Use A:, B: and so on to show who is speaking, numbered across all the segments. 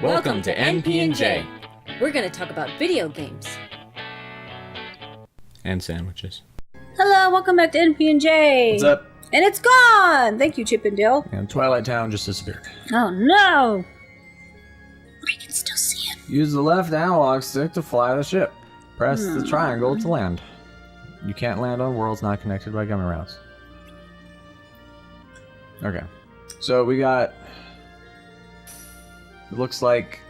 A: Welcome to NP&J.
B: We're going to talk about video games.
A: And sandwiches.
B: Hello, welcome back to NP&J.
C: What's up?
B: And it's gone! Thank you, Chip and Dale.
C: And Twilight Town just disappeared.
B: Oh no! I can still see it.
C: Use the left analog stick to fly the ship. Press the triangle to land. You can't land on worlds not connected by gummy routes. Okay. So we got... It looks like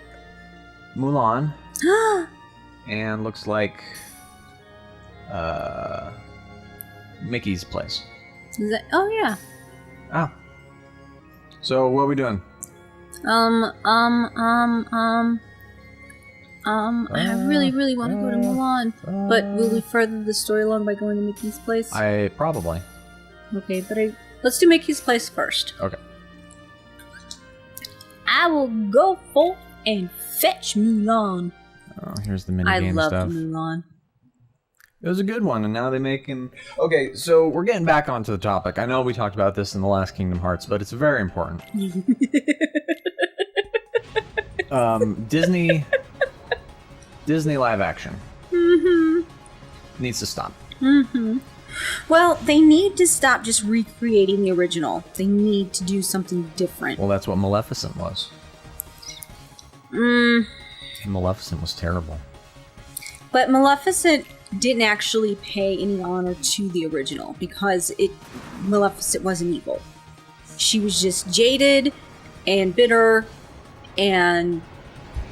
C: Mulan. And looks like... Mickey's place.
B: Is that... Oh, yeah.
C: Oh. So, what are we doing?
B: I really want to go to Mulan. But will we further the story along by going to Mickey's place?
C: Probably.
B: Okay, but let's do Mickey's place first.
C: Okay.
B: I will go forth and fetch Mulan.
C: Oh, here's the minigame stuff.
B: I love Mulan.
C: It was a good one, and now they make him... Okay, so we're getting back onto the topic. I know we talked about this in the last Kingdom Hearts, but it's very important. Disney live action needs to stop.
B: Well, they need to stop just recreating the original. They need to do something different.
C: Well, that's what Maleficent was. Maleficent was terrible.
B: But Maleficent didn't actually pay any honor to the original because Maleficent wasn't evil. She was just jaded and bitter and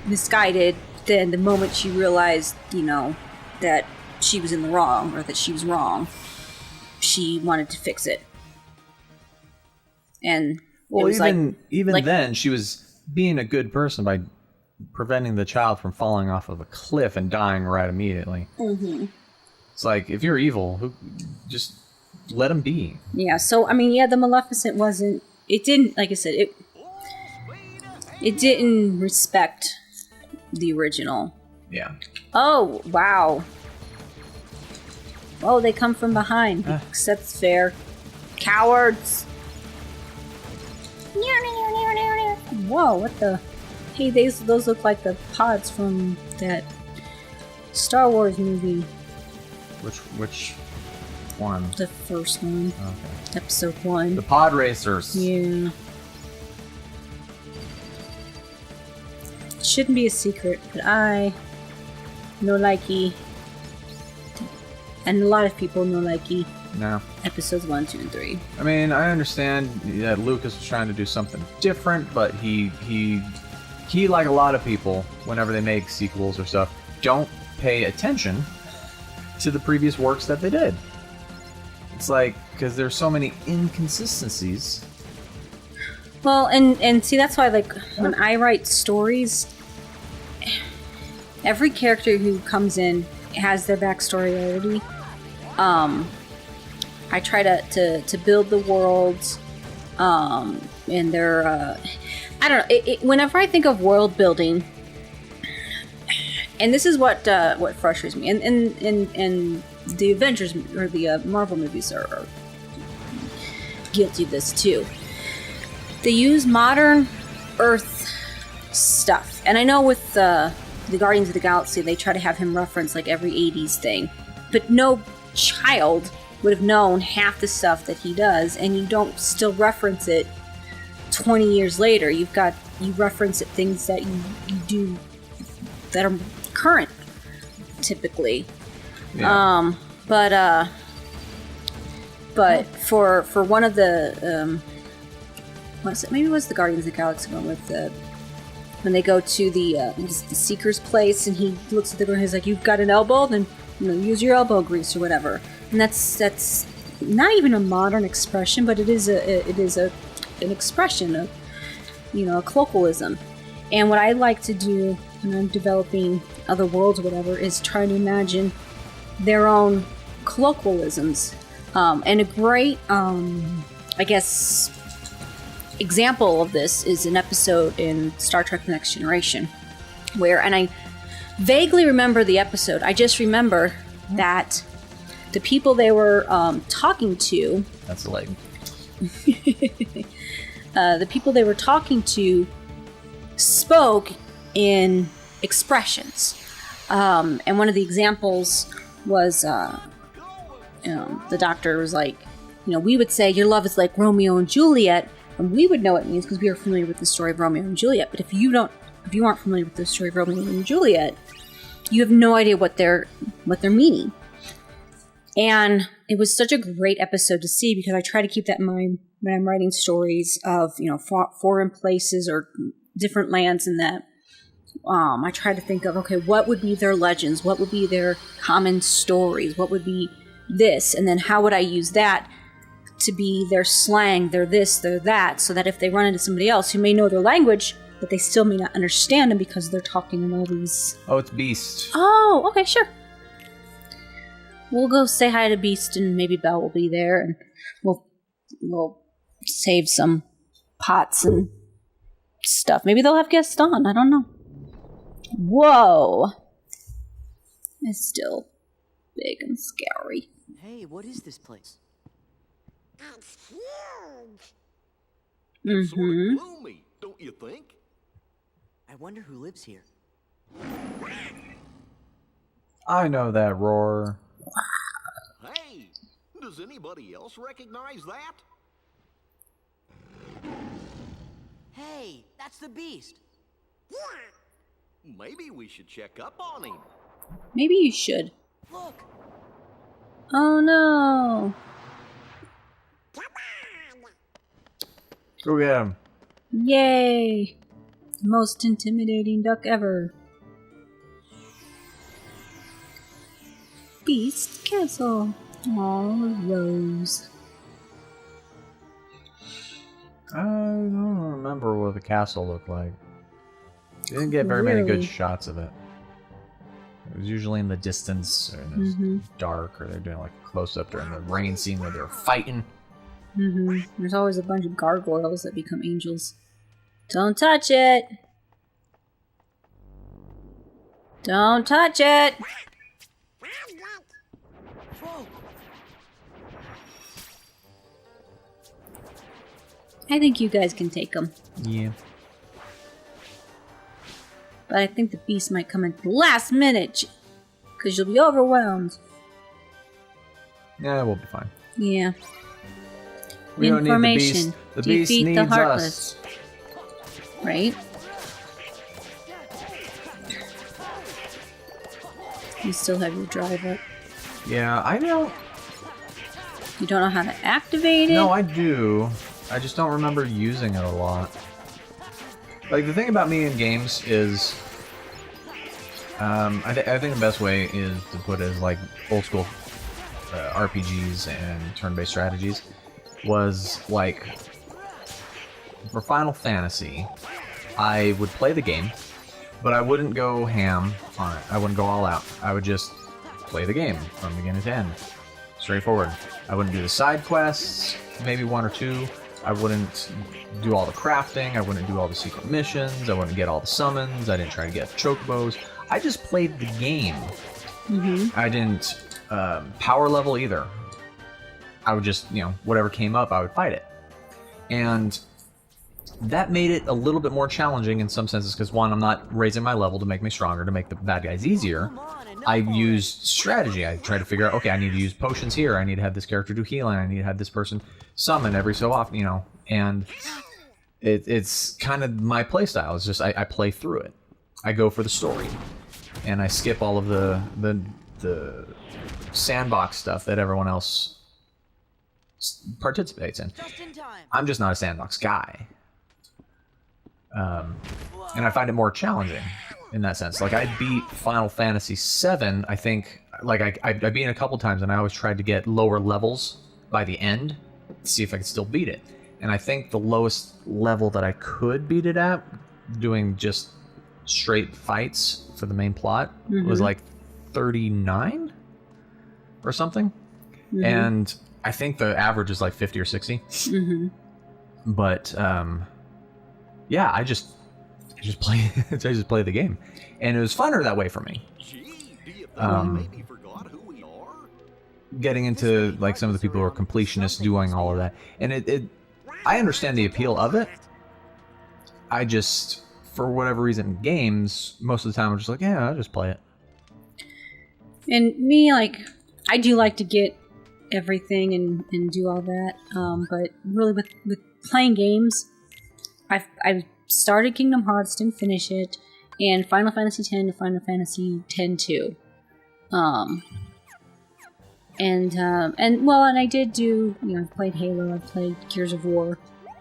B: misguided. Then the moment she realized, that she was in the wrong or that she was wrong, she wanted to fix it. And
C: well,
B: it was
C: even then, she was being a good person by preventing the child from falling off of a cliff and dying right immediately. It's like, if you're evil, just let him be. Yeah,
B: so, the Maleficent wasn't... It didn't, like I said, it didn't respect the original.
C: Yeah.
B: Oh, wow. Oh, they come from behind. Because that's fair. Cowards! Whoa, what the... Hey, those look like the pods from that Star Wars movie.
C: Which one?
B: The first one.
C: Okay.
B: Episode 1.
C: The pod racers.
B: Yeah. It shouldn't be a secret, but I no likey. And a lot of people no likey.
C: No.
B: Episodes 1, 2, and 3.
C: I understand that Lucas was trying to do something different, but he like a lot of people, whenever they make sequels or stuff, don't pay attention to the previous works that they did. It's like, because there's so many inconsistencies.
B: Well, and see, that's why, when I write stories, every character who comes in has their backstory already. I try to build the worlds, and their, I don't know, whenever I think of world building, and this is what frustrates me, and the Avengers or the Marvel movies are guilty of this too. They use modern Earth stuff, and I know with the Guardians of the Galaxy they try to have him reference like every 80s thing, but no child would have known half the stuff that he does, and you don't still reference it 20 years later. You reference it things that you do that are current, typically.
C: Yeah.
B: But for one of the maybe it was the Guardians of the Galaxy one with when they go to the Seeker's place and he looks at the girl and he's like, "You've got an elbow, then use your elbow grease or whatever." And that's not even a modern expression, but it is an expression of a colloquialism. And what I like to do when I'm developing other worlds or whatever is try to imagine their own colloquialisms. And a great example of this is an episode in Star Trek The Next Generation and I vaguely remember the episode. I just remember that the people they were talking to...
C: That's the leg.
B: The people they were talking to spoke in expressions. And one of the examples was the doctor was like, we would say your love is like Romeo and Juliet, and we would know what it means because we are familiar with the story of Romeo and Juliet. But if you aren't familiar with the story of Romeo and Juliet, you have no idea what they're meaning. And it was such a great episode to see because I try to keep that in mind when I'm writing stories of foreign places or different lands, and that I try to think of, okay, what would be their legends, what would be their common stories, what would be this, and then how would I use that to be their slang, their this, their that, so that if they run into somebody else who may know their language, but they still may not understand them because they're talking in all these...
C: Oh, it's Beast.
B: Oh, okay, sure. We'll go say hi to Beast, and maybe Belle will be there, and we'll save some pots and stuff. Maybe they'll have guests on, I don't know. Whoa! It's still big and scary.
D: Hey, what is this place?
E: It's huge.
B: Mm-hmm.
E: Sort of gloomy, don't you think?
D: I wonder who lives here.
C: I know that roar.
E: Hey, does anybody else recognize that?
D: Hey, that's the Beast.
E: Maybe we should check up on him.
B: Maybe you should.
D: Look,
B: Oh no!
C: Go get him.
B: Yay! The most intimidating duck ever. Beast Castle. Oh, Rose.
C: I don't remember what the castle looked like. Didn't get very many good
B: Really?
C: shots of it. It was usually in the distance, or it was dark, or they're doing like a close-up during the rain scene where they're fighting.
B: There's always a bunch of gargoyles that become angels. Don't touch it! Don't touch it!
D: whoa,
B: I think you guys can take them.
C: Yeah.
B: But I think the beast might come in last minute. Because you'll be overwhelmed.
C: Yeah, we'll be fine.
B: Yeah.
C: We don't need the
B: Information.
C: beast. The beast
B: Defeat
C: needs
B: the
C: us.
B: heartless. Right? You still have your drive up.
C: Yeah, I know.
B: You don't know how to activate it?
C: No, I do. I just don't remember using it a lot. Like, the thing about me in games is... I think the best way is to put it as, like, old school RPGs and turn-based strategies was, like... For Final Fantasy, I would play the game, but I wouldn't go ham on it. I wouldn't go all out. I would just play the game from beginning to end. Straightforward. I wouldn't do the side quests, maybe one or two. I wouldn't do all the crafting. I wouldn't do all the secret missions. I wouldn't get all the summons. I didn't try to get chocobos. I just played the game. I didn't power level either. I would just, whatever came up, I would fight it. And that made it a little bit more challenging in some senses because, one, I'm not raising my level to make me stronger, to make the bad guys easier. I used strategy. I tried to figure out, okay, I need to use potions here. I need to have this character do healing. I need to have this person summon every so often, and it's kind of my playstyle. It's just I play through it. I go for the story, and I skip all of the sandbox stuff that everyone else participates in.
D: just in time.
C: I'm just not a sandbox guy, and I find it more challenging in that sense. Like, I beat Final Fantasy VII, I think. Like, I beat it a couple times, and I always tried to get lower levels by the end to see if I could still beat it. And I think the lowest level that I could beat it at, doing just straight fights for the main plot, was like 39 or something. And I think the average is like 50 or 60. But yeah, I just play the game, and it was funner that way for me.
E: Gee, do you think we maybe forgot who we are?
C: Getting into like some of the people who are completionists doing all of that, and I understand the appeal of it. I just for whatever reason, games, most of the time I'm just like, yeah, I'll just play it.
B: And me, like, I do like to get everything and do all that. But really, with playing games, I've started Kingdom Hearts, didn't finish it, and Final Fantasy X to Final Fantasy X-2. And I did do, I've played Halo, I've played Gears of War,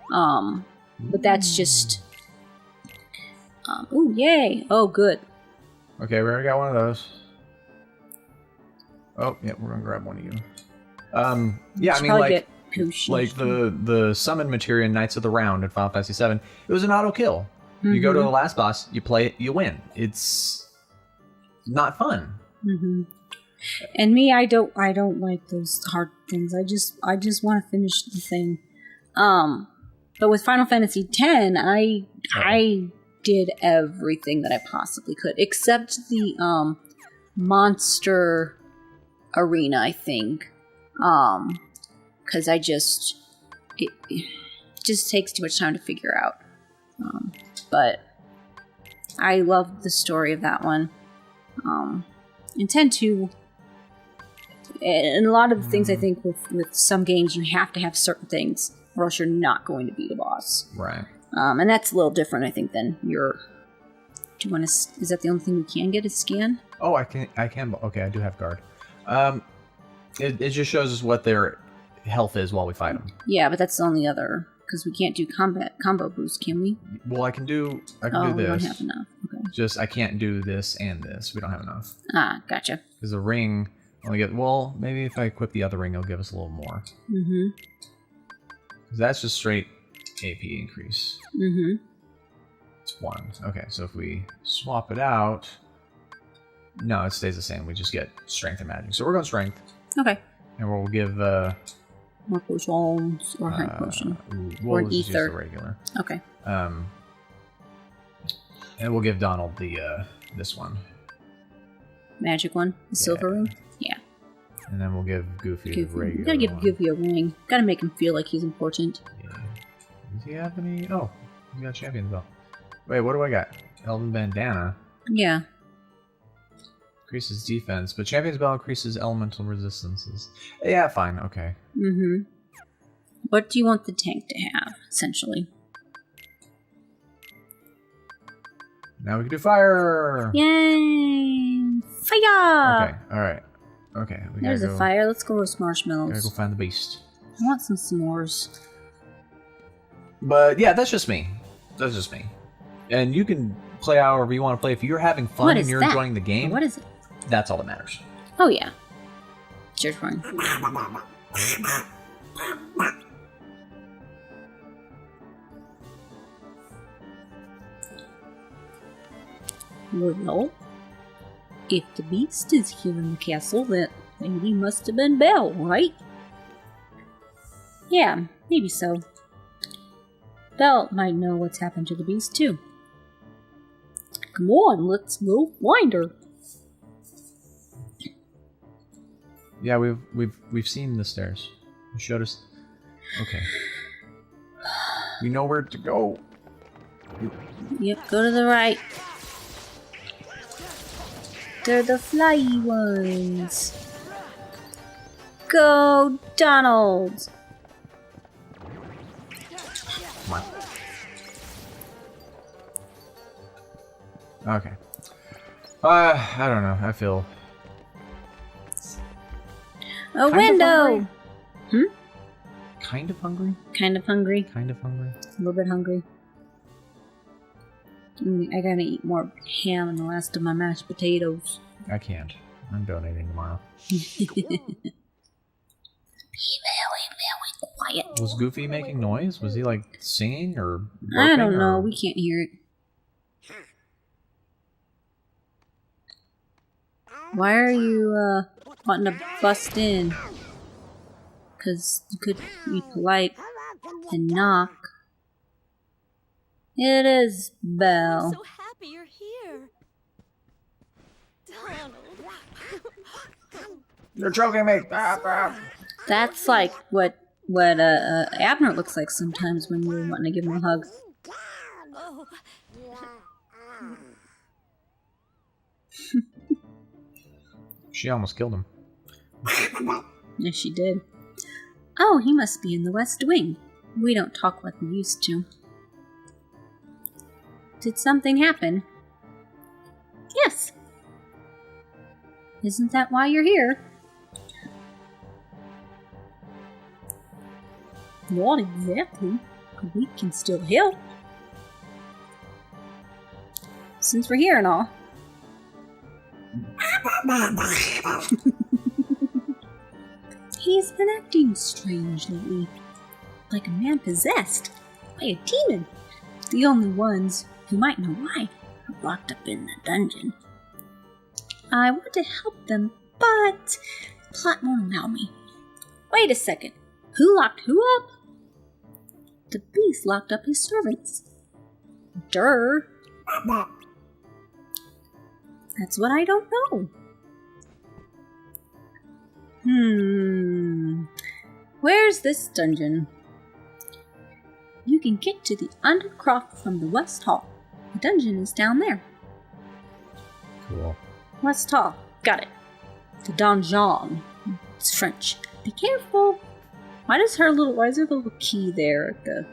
B: but that's just, ooh, yay, oh, good.
C: Okay, we already got one of those. Oh, yeah, we're gonna grab one of you. Yeah, I mean, like the summon materia in Knights of the Round in Final Fantasy VII, it was an auto kill. You go to the last boss, you play it, you win. It's not fun.
B: And me, I don't like those hard things. I just want to finish the thing. But with Final Fantasy X, I did everything that I possibly could, except the monster arena, I think. Because it just takes too much time to figure out. But I love the story of that one. Intend to, and a lot of the things I think with some games you have to have certain things, or else you're not going to beat a boss.
C: Right.
B: And that's a little different, I think, than your. Do you want to? Is that the only thing we can get? Is scan?
C: Oh, I can. Okay, I do have guard. It just shows us what their health is while we fight them.
B: Yeah, but that's the only other, because we can't do combo boost, can we?
C: Well, I can do this.
B: We don't have enough. Okay.
C: Just I can't do this and this. We don't have enough.
B: Ah, gotcha.
C: Because the ring only get. Well, maybe if I equip the other ring, it'll give us a little more. Because that's just straight AP increase. It's 1. Okay, so if we swap it out, no, it stays the same. We just get strength and magic. So we're going strength.
B: Okay.
C: And we'll give
B: more potions or high potion or an
C: just use
B: ether.
C: the regular.
B: Okay.
C: And we'll give Donald the this one.
B: Magic one, the silver ring. Yeah.
C: And then we'll give Goofy the regular.
B: You gotta give Goofy a ring. Gotta make him feel like he's important.
C: Yeah. Does he have any? Oh, he got Champion's Belt. Wait, what do I got? Elven Bandana.
B: Yeah.
C: Increases defense, but Champion's Belt increases elemental resistances. Yeah, fine, okay.
B: What do you want the tank to have, essentially?
C: Now we can do fire!
B: Yay! Fire!
C: Okay, alright. Okay, we
B: There's
C: gotta
B: a
C: go,
B: fire. Let's go roast marshmallows.
C: gotta go find the beast.
B: I want some s'mores.
C: But yeah, that's just me. That's just me. And you can play however you want to play. If you're having fun and you're enjoying the game,
B: What is it?
C: that's all that matters.
B: Oh, yeah. It's your turn. Well, if the beast is here in the castle, then he must have been Belle, right? Yeah, maybe so. Belle might know what's happened to the beast, too. Come on, let's go find her.
C: Yeah, we've seen the stairs. You showed us. Okay. We know where to go.
B: Yep, go to the right. They're the flyy ones. Go, Donald!
C: Come on. Okay. I don't know. I feel
B: A window!
C: kind of hungry.
B: Kind of hungry.
C: Kind of hungry.
B: A little bit hungry. I gotta eat more ham and the last of my mashed potatoes.
C: I can't. I'm donating tomorrow.
B: Be very, very quiet.
C: Was Goofy making noise? Was he like singing or?
B: I don't
C: burping,
B: know.
C: or-
B: We can't hear it. Why are you wanting to bust in? Because you could be polite and knock. It is Belle.
F: I'm so happy you're here. Donald.
C: You're choking me.
B: That's like what Abner looks like sometimes when you're wanting to give him a hug.
F: Oh,
C: She almost killed him.
B: Yes, she did. Oh, he must be in the West Wing. We don't talk like we used to. Did something happen? Yes. Isn't that why you're here? Not exactly. We can still help. Since we're here and all. He's been acting strange lately. Like a man possessed by a demon. The only ones who might know why are locked up in the dungeon. I want to help them, but the plot won't allow me. Wait a second. Who locked who up? The beast locked up his servants. Durr. That's what I don't know. Where's this dungeon? You can get to the Undercroft from the West Hall. The dungeon is down there.
C: Cool.
B: West Hall. Got it. The donjon. It's French. Be careful. Why is there a little key there at the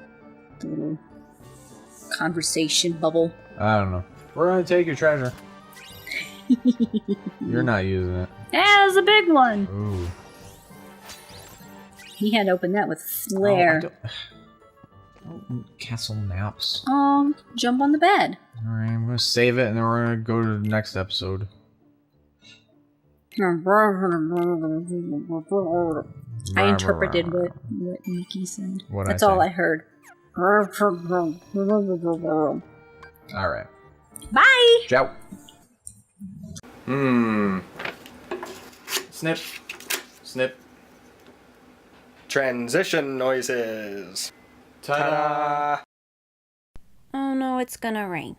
B: little conversation bubble?
C: I don't know. We're gonna take your treasure. You're not using it.
B: As a big one.
C: Ooh.
B: He had to open that with flair.
C: Castle naps.
B: Jump on the bed.
C: Alright, I'm gonna save it and then we're gonna go to the next episode.
B: I interpreted what Nikki said.
C: What'd
B: That's
C: I
B: all
C: say?
B: I heard.
C: Alright.
B: Bye!
C: Ciao.
G: Snip. Snip. Transition noises. Ta-da!
F: oh no, it's gonna rain.